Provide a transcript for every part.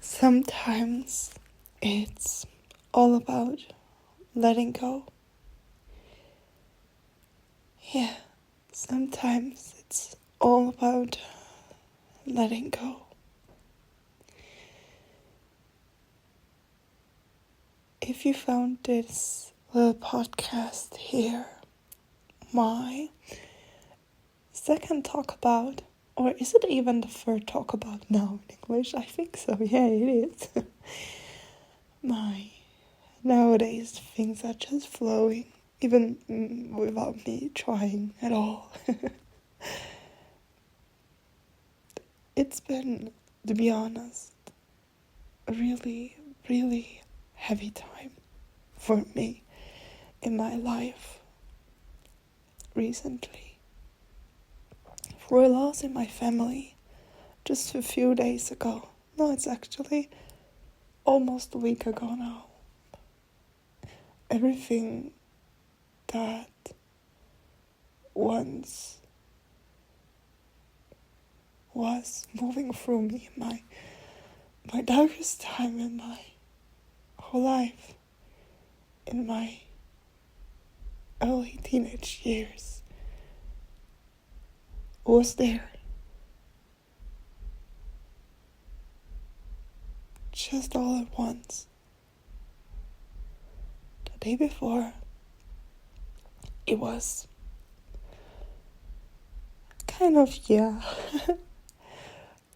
Sometimes it's all about letting go. Yeah, sometimes it's all about letting go. If you found this little podcast here, my second talkabout, or is it even the third talkabout now in English? I think so, yeah, it is. Nowadays things are just flowing, even without me trying at all. It's been, to be honest, a really, really heavy time for me in my life recently. For a loss in my family just a few days ago. No, it's actually almost a week ago now. Everything that once was moving through me, my darkest time in my whole life, in my early teenage years, was there. Just all at once. The day before, it was kind of,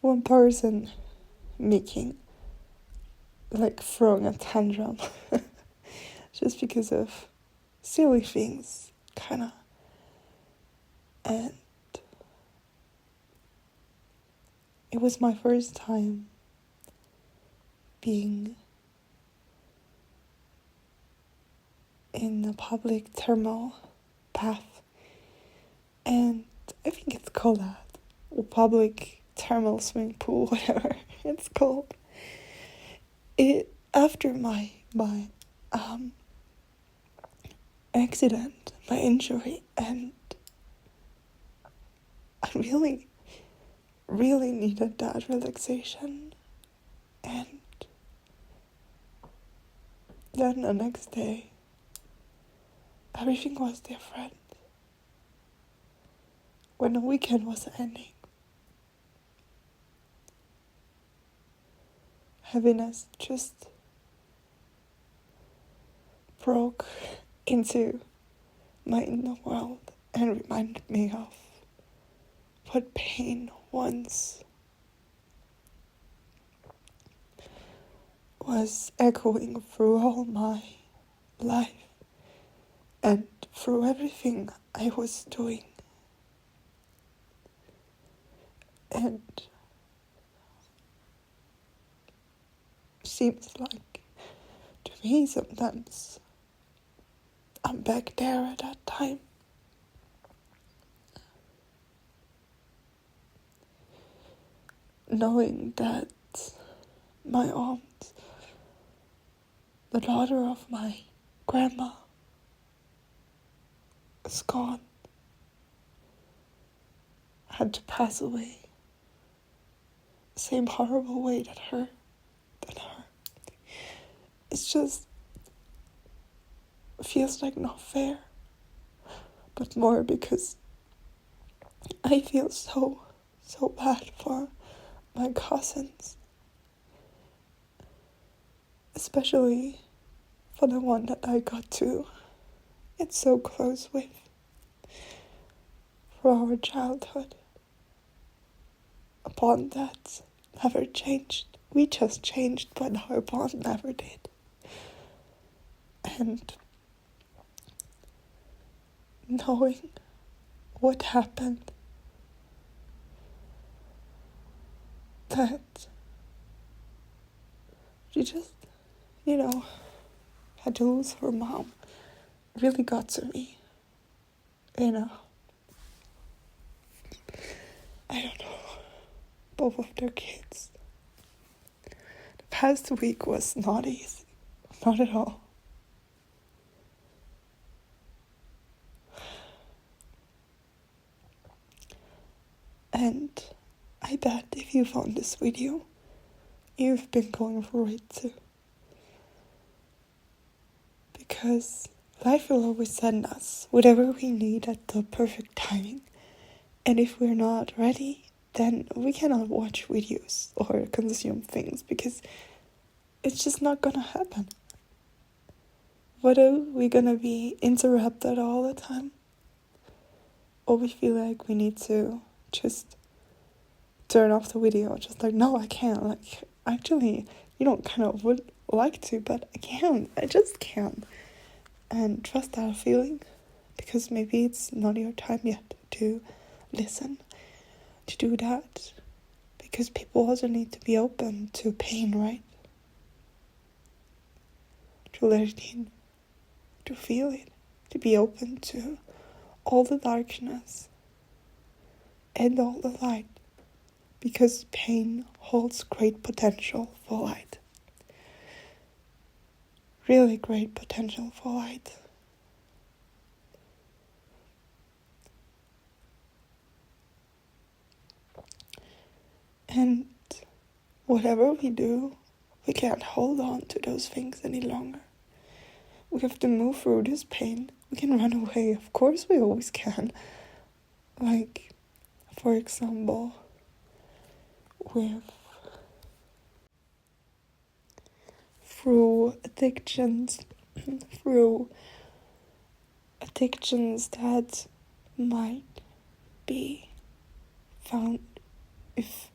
one person throwing a tantrum just because of silly things, kinda. And it was my first time being in a public thermal bath, and I think it's called that, or public thermal swimming pool, whatever it's called. After my accident, my injury, and I really, really needed that relaxation. And then the next day, everything was different. When the weekend was ending, heaviness just broke into my inner world and reminded me of what pain once was echoing through all my life and through everything I was doing. And seems like, to me sometimes, I'm back there at that time. Knowing that my aunt, the daughter of my grandma, is gone, had to pass away, same horrible way than her. It's just feels like not fair, but more because I feel so bad for my cousins, especially for the one that I got to get so close with for our childhood. A bond that never changed. We just changed, but our bond never did. And knowing what happened, that she just, had to lose her mom, really got to me. I don't know, both of their kids. The past week was not easy, not at all. And I bet if you found this video, you've been going through it too. Because life will always send us whatever we need at the perfect timing. And if we're not ready, then we cannot watch videos or consume things because it's just not gonna happen. What are we gonna be interrupted all the time? Or we feel like we need to just turn off the video, just like, no, I can't. Like, actually, kind of would like to, but I can't. I just can't. And trust that feeling, because maybe it's not your time yet to listen, to do that. Because people also need to be open to pain, right? To let it in, to feel it, to be open to all the darkness and all the light. Because pain holds great potential for light. Really great potential for light. And whatever we do, we can't hold on to those things any longer. We have to move through this pain. We can run away, of course we always can. Like, for example, through addictions that might be found if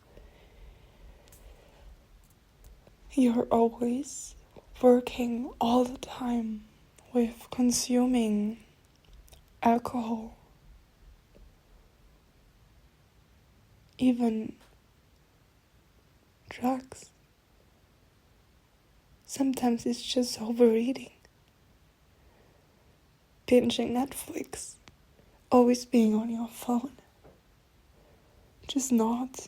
you're always working all the time with consuming alcohol, even drugs. Sometimes it's just overeating, binging Netflix, always being on your phone, just not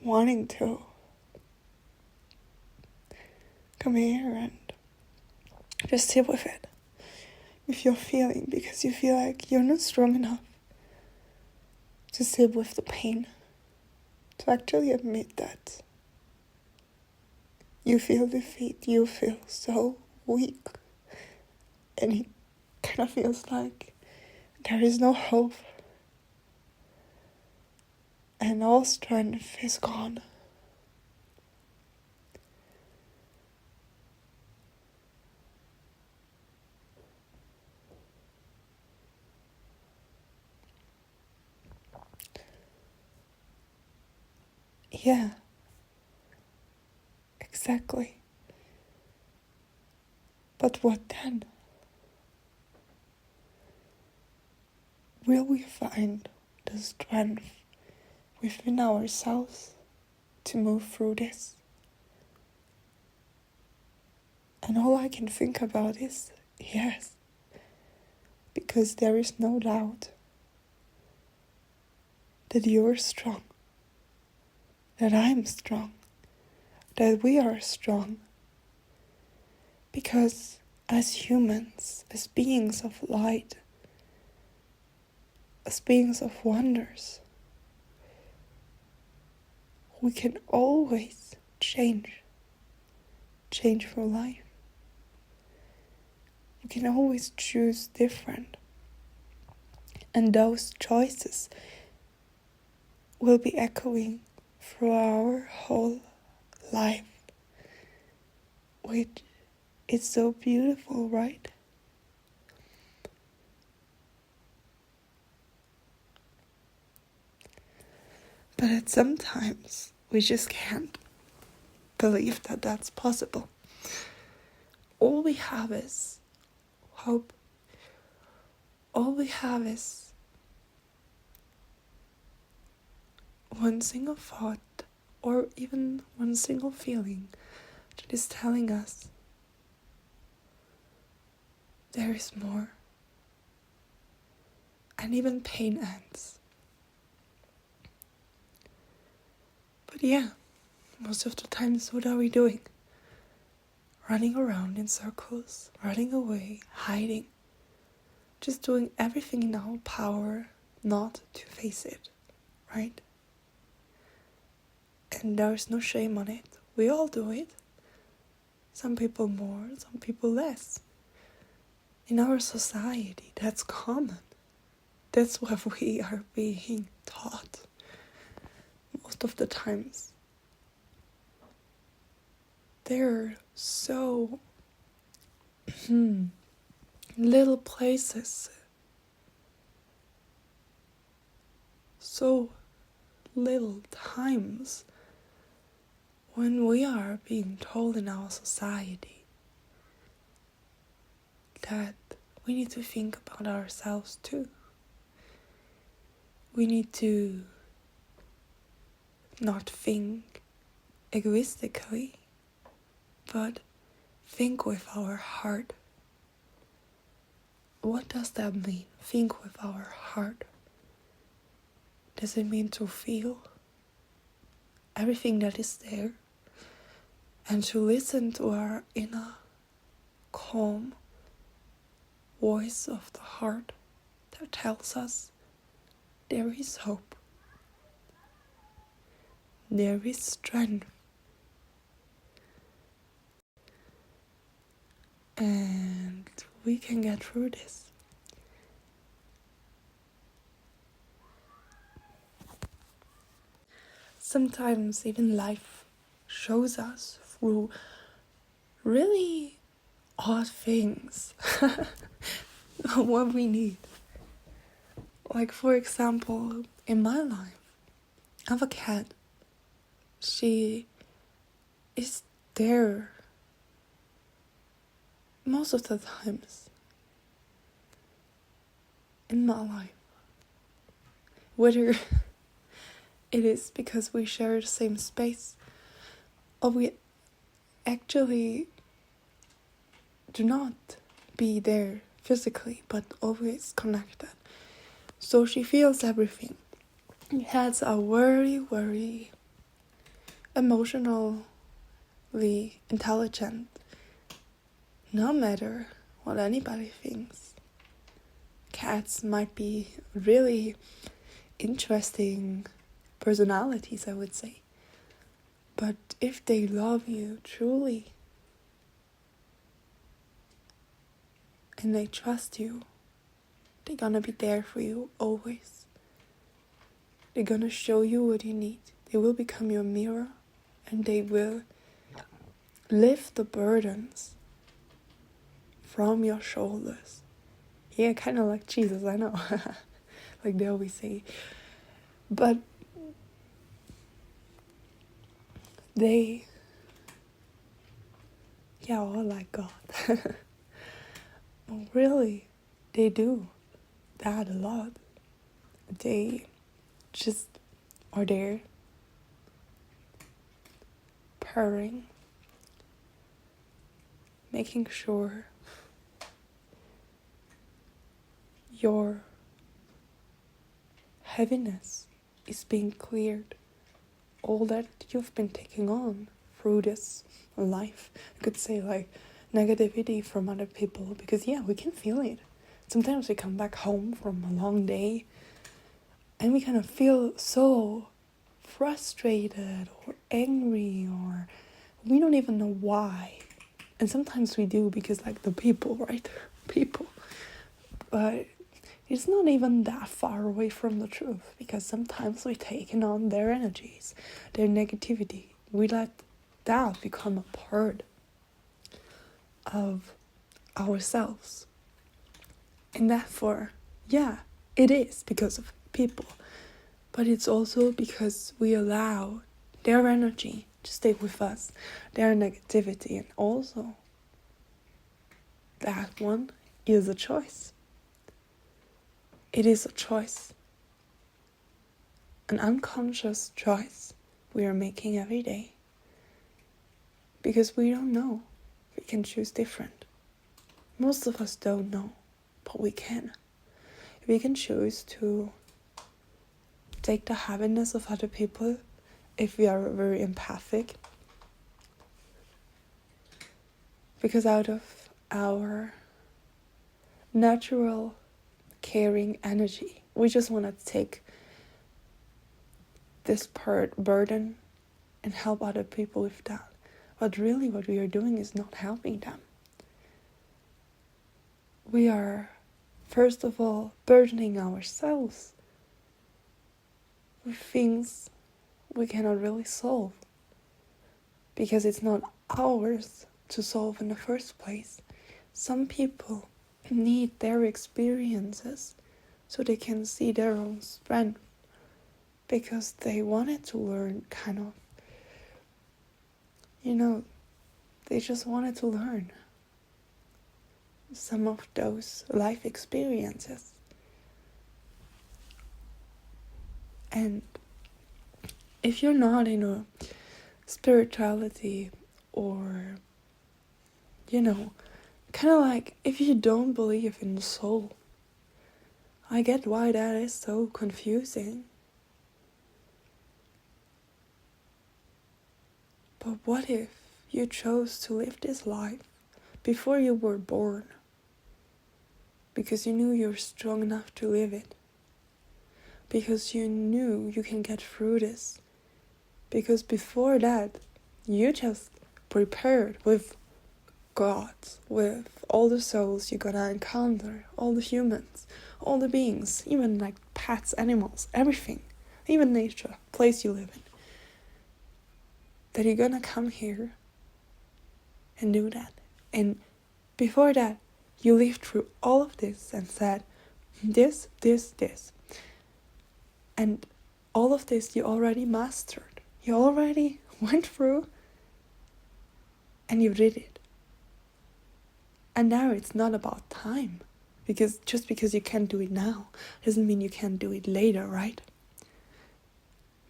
wanting to come here and just sit with it, with your feeling, because you feel like you're not strong enough to sit with the pain, to actually admit that you feel defeat, you feel so weak, and it kind of feels like there is no hope, and all strength is gone. Yeah, exactly. But what then? Will we find the strength within ourselves to move through this? And all I can think about is yes, because there is no doubt that you're strong, that I'm strong, that we are strong. Because as humans, as beings of light, as beings of wonders, we can always change for life. We can always choose different. And those choices will be echoing through our whole life, which is so beautiful, right? But at sometimes we just can't believe that that's possible. All we have is hope. All we have is one single thought or even one single feeling that is telling us there is more. And even pain ends. But yeah, most of the times what are we doing? Running around in circles, running away, hiding. Just doing everything in our power not to face it, right? And there's no shame on it. We all do it. Some people more, some people less. In our society, that's common. That's what we are being taught most of the times. There are so little places, so little times when we are being told in our society that we need to think about ourselves too. We need to not think egoistically, but think with our heart. What does that mean? Think with our heart. Does it mean to feel everything that is there and to listen to our inner calm voice of the heart that tells us there is hope, there is strength, and we can get through this. Sometimes even life shows us through really odd things what we need. Like, for example, in my life, I have a cat. She is there most of the times in my life. Whether it is because we share the same space or we actually do not be there physically but always connected. So she feels everything. Cats are very, very emotionally intelligent, no matter what anybody thinks. Cats might be really interesting personalities, I would say. But if they love you truly and they trust you, they're gonna be there for you always. They're gonna show you what you need. They will become your mirror and they will lift the burdens from your shoulders. Yeah, kind of like Jesus, I know. Like they always say. But they, all like God. Really, they do that a lot. They just are there, purring, making sure your heaviness is being cleared. All that you've been taking on through this life. I could say like negativity from other people, because we can feel it. Sometimes we come back home from a long day and we kind of feel so frustrated or angry, or we don't even know why. And sometimes we do because like the people, right? People. But it's not even that far away from the truth, because sometimes we're taking on their energies, their negativity. We let that become a part of ourselves. And therefore, it is because of people. But it's also because we allow their energy to stay with us, their negativity. And also, that one is a choice. It is a choice. An unconscious choice we are making every day. Because we don't know. We can choose different. Most of us don't know, but we can. We can choose to take the happiness of other people if we are very empathic. Because out of our natural caring energy, we just want to take this burden and help other people with that. But really what we are doing is not helping them. We are, first of all, burdening ourselves with things we cannot really solve, because it's not ours to solve in the first place. Some people need their experiences so they can see their own strength, because they wanted to learn they just wanted to learn some of those life experiences. And if you're not in a spirituality, or kind of like if you don't believe in the soul, I get why that is so confusing. But what if you chose to live this life before you were born, because you knew you were strong enough to live it, because you knew you can get through this, because before that you just prepared with God, with all the souls you're gonna encounter, all the humans, all the beings, even like pets, animals, everything, even nature, place you live in, that you're gonna come here and do that. And before that, you lived through all of this and said, this. And all of this you already mastered. You already went through and you did it. And now it's not about time. Because just because you can't do it now doesn't mean you can't do it later, right?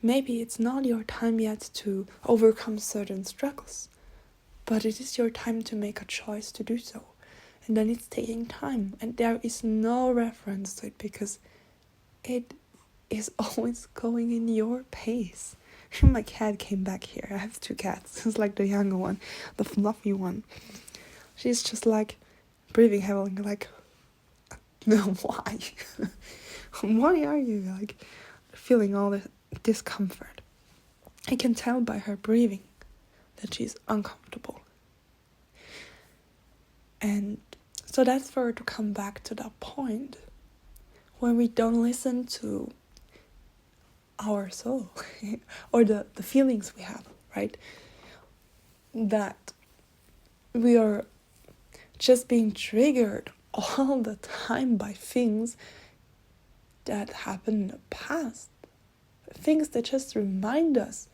Maybe it's not your time yet to overcome certain struggles, but it is your time to make a choice to do so. And then it's taking time, and there is no reference to it, because it is always going in your pace. My cat came back here. I have 2 cats. It's like the younger one, the fluffy one. She's just like breathing heavily, like, no, why? Why are you like feeling all this discomfort? I can tell by her breathing that she's uncomfortable. And so that's for her to come back to that point when we don't listen to our soul or the feelings we have, right? That we are just being triggered all the time by things that happened in the past. Things that just remind us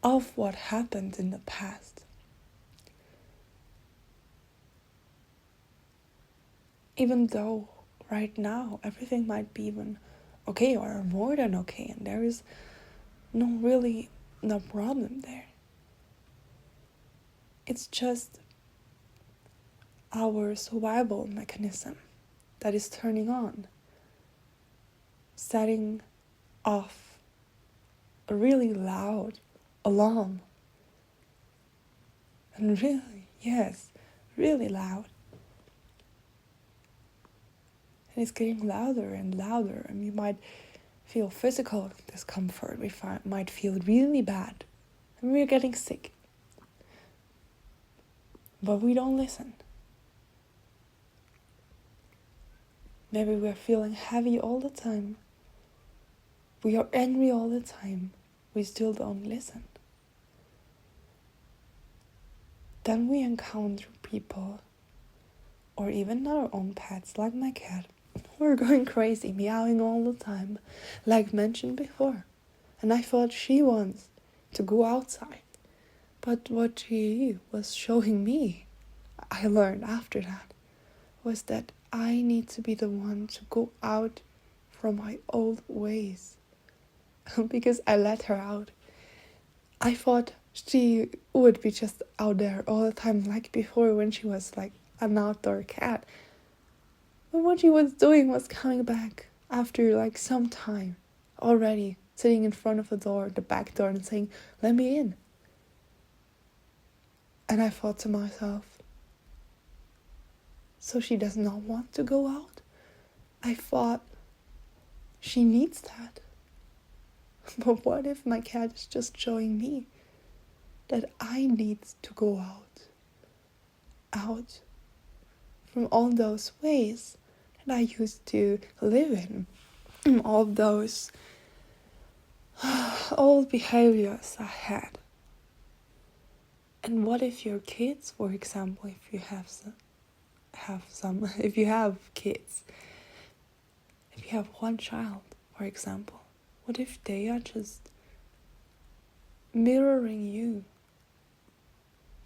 of what happened in the past. Even though right now everything might be even okay or more than okay, and there is no problem there. It's just our survival mechanism that is turning on, setting off a really loud alarm. And really loud. And it's getting louder and louder, and we might feel physical discomfort. We might feel really bad, and we're getting sick. But we don't listen. Maybe we're feeling heavy all the time. We are angry all the time. We still don't listen. Then we encounter people, or even our own pets, like my cat, who are going crazy, meowing all the time, like mentioned before. And I thought she wants to go outside. But what she was showing me, I learned after that, was that I need to be the one to go out from my old ways. Because I let her out. I thought she would be just out there all the time, like before when she was like an outdoor cat. But what she was doing was coming back after like some time already, sitting in front of the back door, and saying, "Let me in." And I thought to myself, so she does not want to go out? I thought she needs that. But what if my cat is just showing me that I need to go out from all those ways that I used to live in, all those old behaviors I had. And what if your kids, for example, if you have some, if you have kids, if you have one child, for example, what if they are just mirroring you,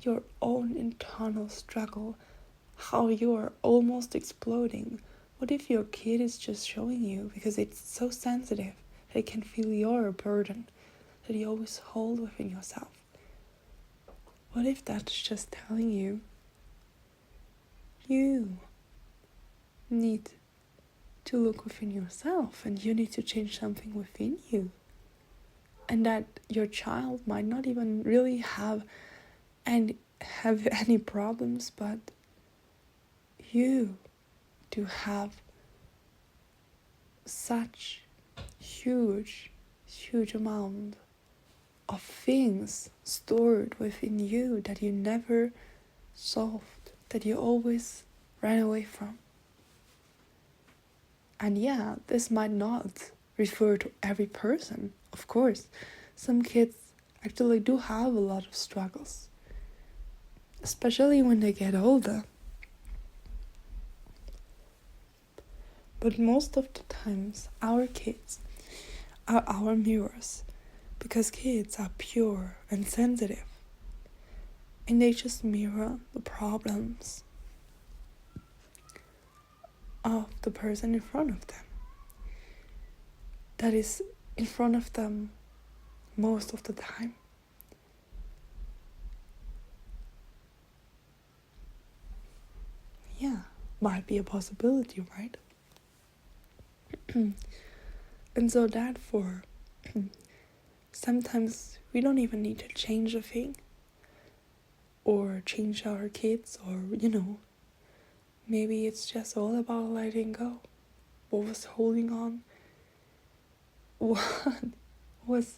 your own internal struggle, how you are almost exploding? What if your kid is just showing you, because it's so sensitive, they can feel your burden that you always hold within yourself? What if that's just telling you, you need to look within yourself and you need to change something within you? And that your child might not even really have any problems, but you do have such huge amount of things stored within you that you never solved, that you always ran away from. And yeah, this might not refer to every person, of course. Some kids actually do have a lot of struggles, especially when they get older. But most of the times, our kids are our mirrors, because kids are pure and sensitive, and they just mirror the problems of the person in front of them, that is in front of them most of the time. Yeah, might be a possibility, right? And so therefore, sometimes we don't even need to change a thing, or change our kids, or maybe it's just all about letting go. What was holding on? What was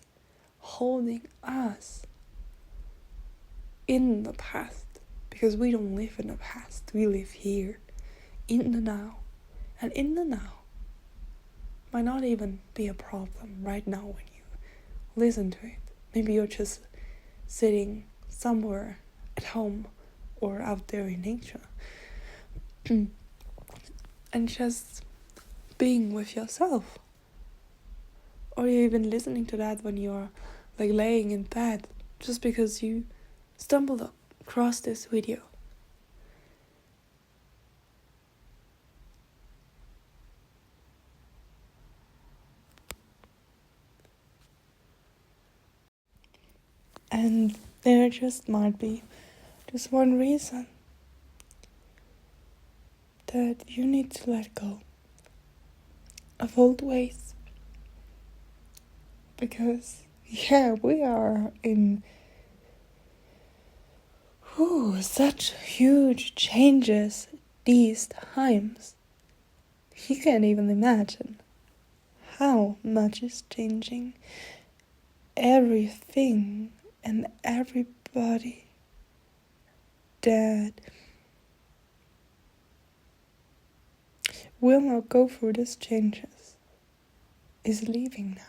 holding us in the past? Because we don't live in the past, we live here, in the now. And in the now might not even be a problem right now when you listen to it. Maybe you're just sitting somewhere at home or out there in nature and just being with yourself. Or you're even listening to that when you're laying in bed, just because you stumbled across this video. And there just might be just one reason that you need to let go of old ways. Because, we are in such huge changes these times. You can't even imagine how much is changing. Everything and everybody that will not go through these changes is leaving now.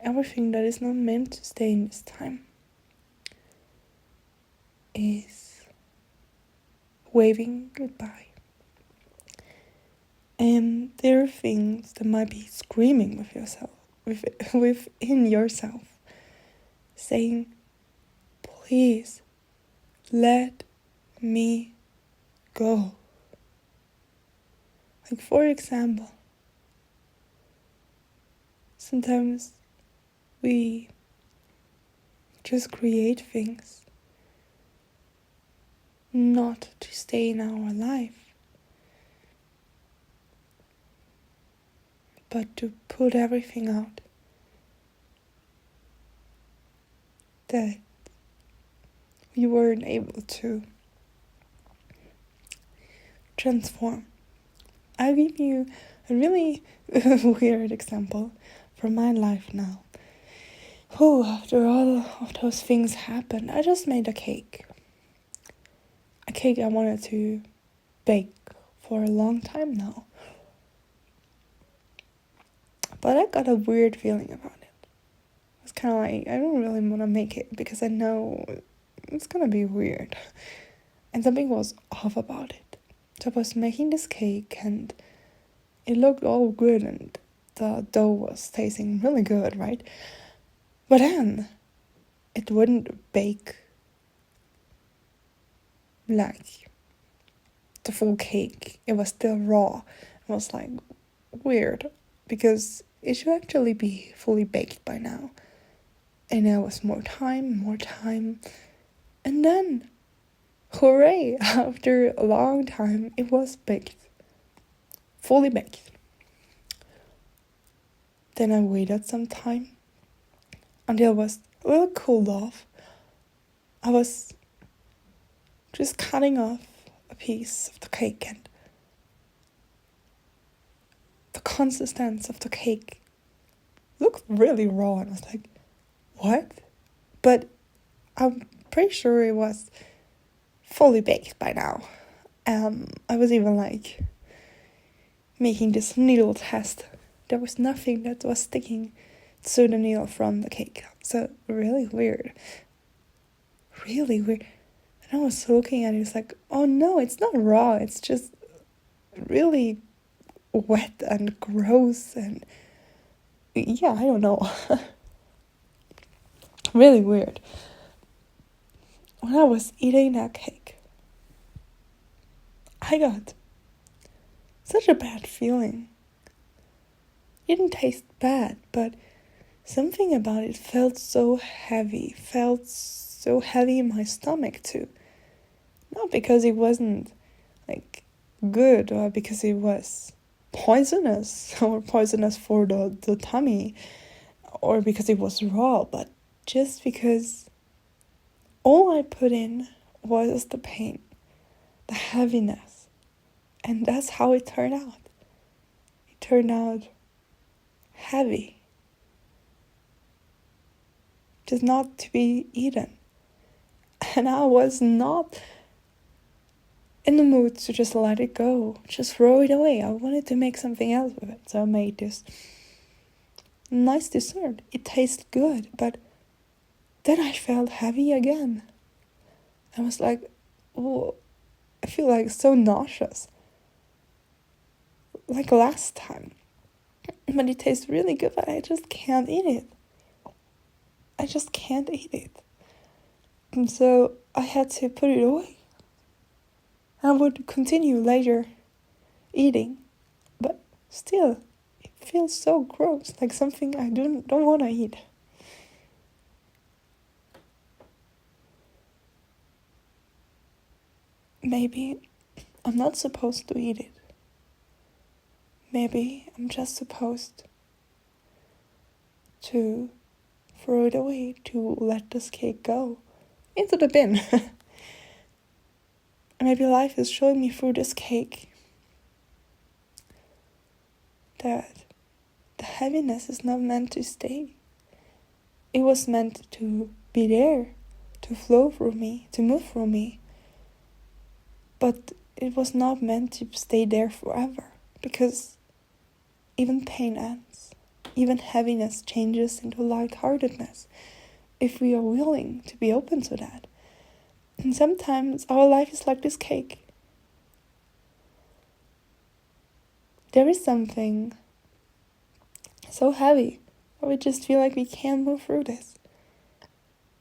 Everything that is not meant to stay in this time is waving goodbye. And there are things that might be screaming with yourself, within yourself, saying, please let me go. For example, sometimes we just create things not to stay in our life, but to put everything out that we weren't able to transform. I'll give you a really weird example from my life now. after all of those things happened, I just made a cake. A cake I wanted to bake for a long time now. But I got a weird feeling about it. It's kind of like, I don't really want to make it because I know it's gonna be weird. And something was off about it. So I was making this cake and it looked all good and the dough was tasting really good, right? But then it wouldn't bake like the full cake. It was still raw. It was like weird because it should actually be fully baked by now. And there was more time. And then, hooray, after a long time, it was baked. Fully baked. Then I waited some time until it was a little cooled off. I was just cutting off a piece of the cake and the consistency of the cake looked really raw. And I was like, what? But I'm pretty sure it was fully baked by now. I was even like making this needle test. There was nothing that was sticking to the needle from the cake. So really weird. Really weird. And I was looking at it, it's like, oh no, it's not raw. It's just really wet and gross and yeah, I don't know. Really weird. When I was eating that cake, I got such a bad feeling. It didn't taste bad, but something about it felt so heavy in my stomach too. Not because it wasn't like good or because it was poisonous or poisonous for the tummy or because it was raw, but just because all I put in was the pain, the heaviness, and that's how it turned out. It turned out heavy, just not to be eaten. And I was not in the mood to just let it go, just throw it away. I wanted to make something else with it, so I made this nice dessert. It tasted good, but then I felt heavy again. I was like, oh, I feel like so nauseous, like last time. But it tastes really good, but I just can't eat it. I just can't eat it. And so I had to put it away. I would continue later eating, but still, it feels so gross, like something I don't want to eat. Maybe I'm not supposed to eat it. Maybe I'm just supposed to throw it away, to let this cake go into the bin. Maybe life is showing me through this cake that the heaviness is not meant to stay. It was meant to be there, to flow through me, to move through me. But it was not meant to stay there forever, because even pain ends. Even heaviness changes into lightheartedness if we are willing to be open to that. And sometimes our life is like this cake. There is something so heavy that we just feel like we can't move through this.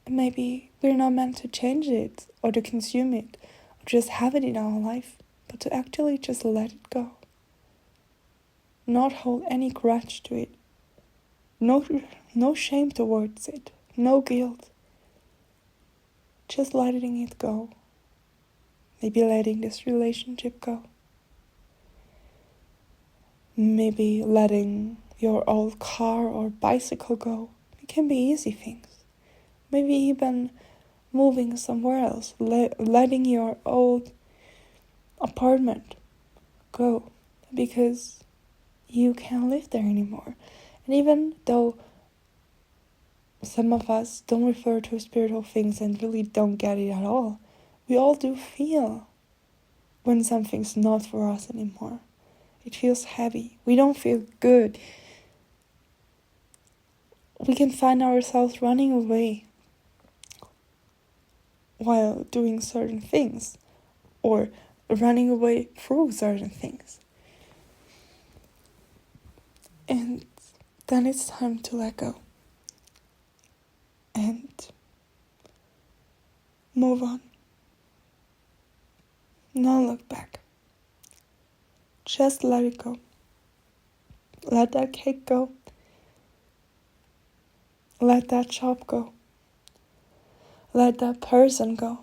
And maybe we're not meant to change it or to consume it or just have it in our life, but to actually just let it go. Not hold any grudge to it. No shame towards it. No guilt. Just letting it go. Maybe letting this relationship go. Maybe letting your old car or bicycle go. It can be easy things. Maybe even moving somewhere else. Letting your old apartment go. Because you can't live there anymore. And even though some of us don't refer to spiritual things and really don't get it at all. We all do feel when something's not for us anymore. It feels heavy. We don't feel good. We can find ourselves running away while doing certain things, or running away through certain things. And then it's time to let go and move on. Not look back. Just let it go. Let that cake go. Let that job go. Let that person go.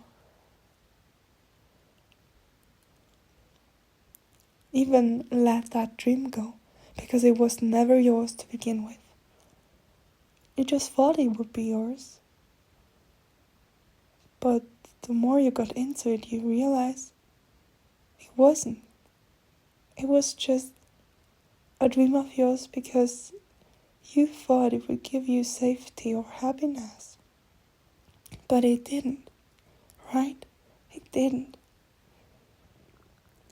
Even let that dream go, because it was never yours to begin with. You just thought it would be yours. But the more you got into it, you realize it wasn't. It was just a dream of yours because you thought it would give you safety or happiness. But it didn't, right? It didn't.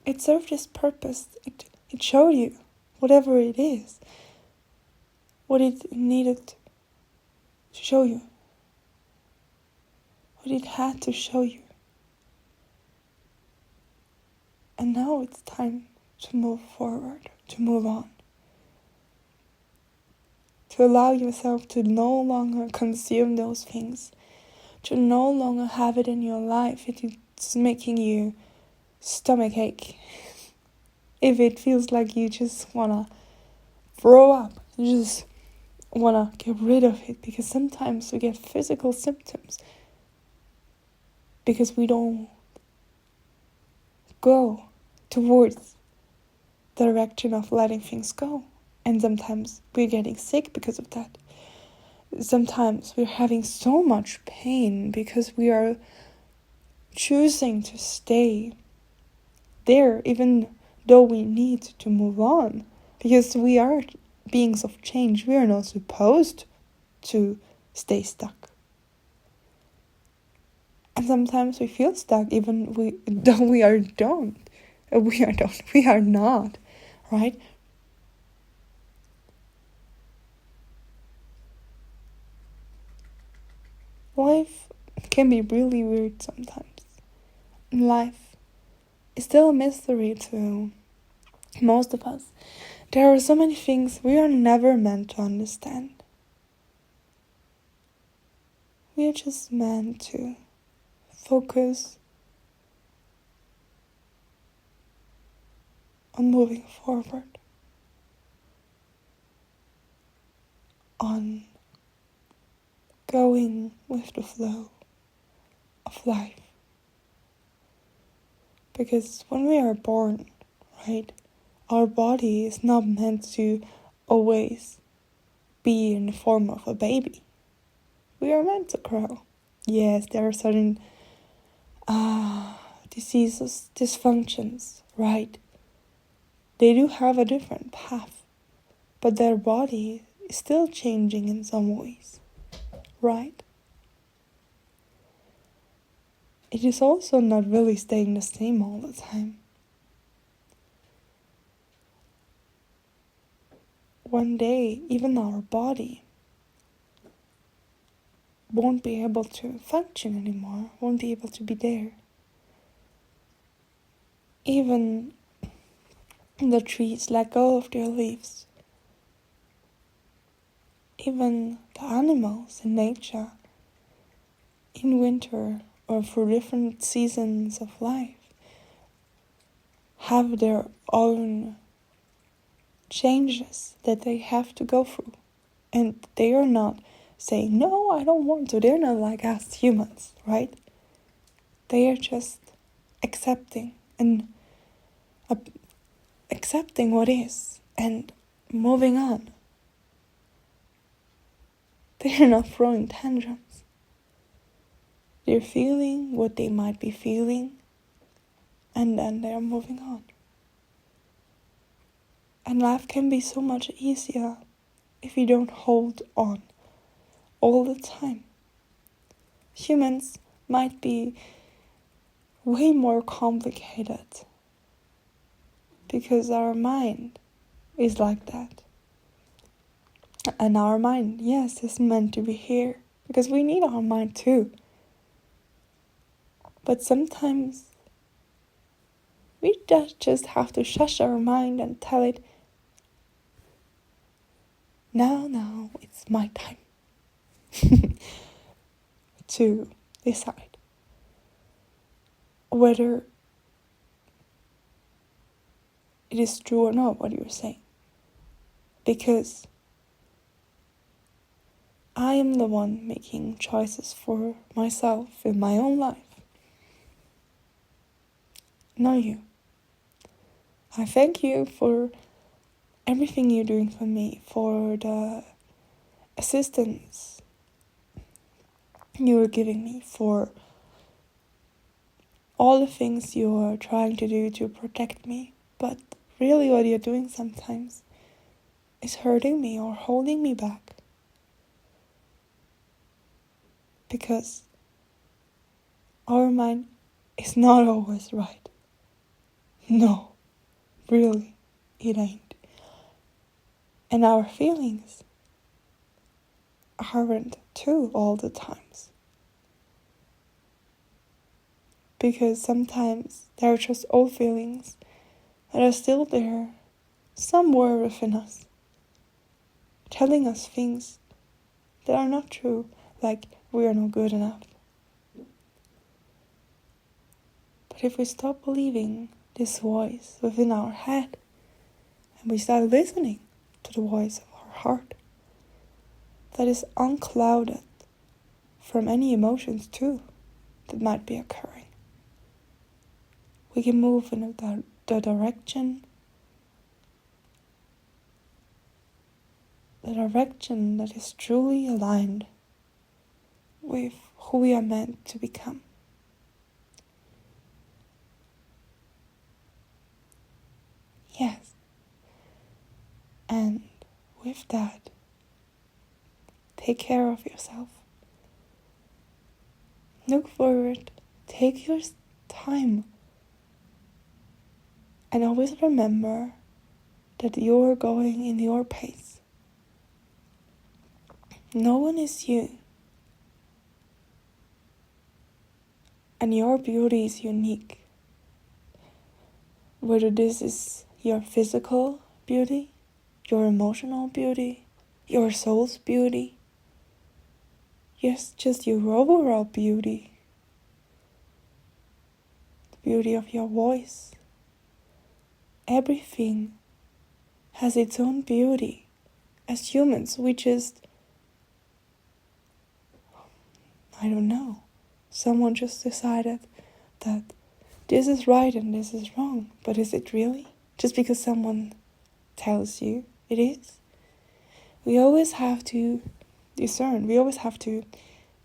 It served its purpose. It showed you, whatever it is, what it needed to show you. What it had to show you. And now it's time to move forward, to move on. To allow yourself to no longer consume those things. To no longer have it in your life. It's making you stomach ache. If it feels like you just wanna throw up, you just wanna get rid of it, because sometimes we get physical symptoms because we don't go towards the direction of letting things go. And sometimes we're getting sick because of that. Sometimes we're having so much pain because we are choosing to stay there even though we need to move on, because we are beings of change. We are not supposed to stay stuck. And sometimes we feel stuck even though we are not, right? Life can be really weird sometimes. Life is still a mystery to most of us. There are so many things we are never meant to understand. We are just meant to focus on moving forward, on going with the flow of life. Because when we are born, right, our body is not meant to always be in the form of a baby. We are meant to grow. Yes, there are certain diseases, dysfunctions, right? They do have a different path, but their body is still changing in some ways, right? It is also not really staying the same all the time. One day, even our body won't be able to function anymore, won't be able to be there. Even the trees let go of their leaves. Even the animals in nature, in winter or for different seasons of life, have their own changes that they have to go through. And they are not saying, no, I don't want to. They're not like us humans, right? They are just accepting and accepting what is and moving on. They're not throwing tantrums. They're feeling what they might be feeling, and then they're moving on. And life can be so much easier if you don't hold on all the time. Humans might be way more complicated because our mind is like that. And our mind, yes, is meant to be here because we need our mind too. But sometimes we just have to shush our mind and tell it, now, it's my time to decide whether it is true or not what you're saying. Because I am the one making choices for myself in my own life. Not you. I thank you for everything you're doing for me, for the assistance you are giving me, for all the things you are trying to do to protect me. But really what you're doing sometimes is hurting me or holding me back. Because our mind is not always right. No, really, it ain't. And our feelings aren't too all the times. Because sometimes they're just old feelings that are still there, somewhere within us, telling us things that are not true, like we are not good enough. But if we stop believing this voice within our head, and we start listening to the voice of our heart, that is unclouded from any emotions too that might be occurring, we can move in the direction that is truly aligned with who we are meant to become. Yes. And with that, take care of yourself. Look forward, take your time, and always remember that you're going in your pace. No one is you. And your beauty is unique. Whether this is your physical beauty, your emotional beauty, your soul's beauty, yes, just your overall beauty, the beauty of your voice. Everything has its own beauty. As humans, we just, I don't know, someone just decided that this is right and this is wrong. But is it really? Just because someone tells you it is? We always have to discern. We always have to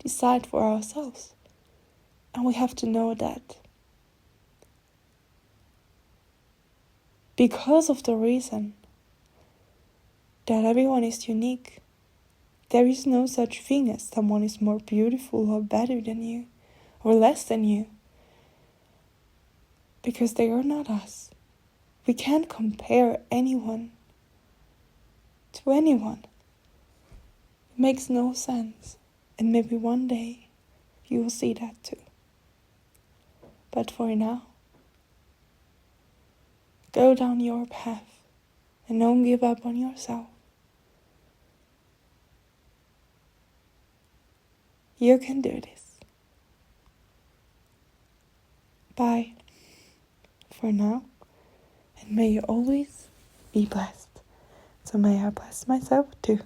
decide for ourselves. And we have to know that because of the reason that everyone is unique, there is no such thing as someone is more beautiful or better than you or less than you. Because they are not us. We can't compare anyone to anyone. It makes no sense. And maybe one day you will see that too. But for now, go down your path and don't give up on yourself. You can do this. Bye for now, and may you always be blessed. So may I bless myself too.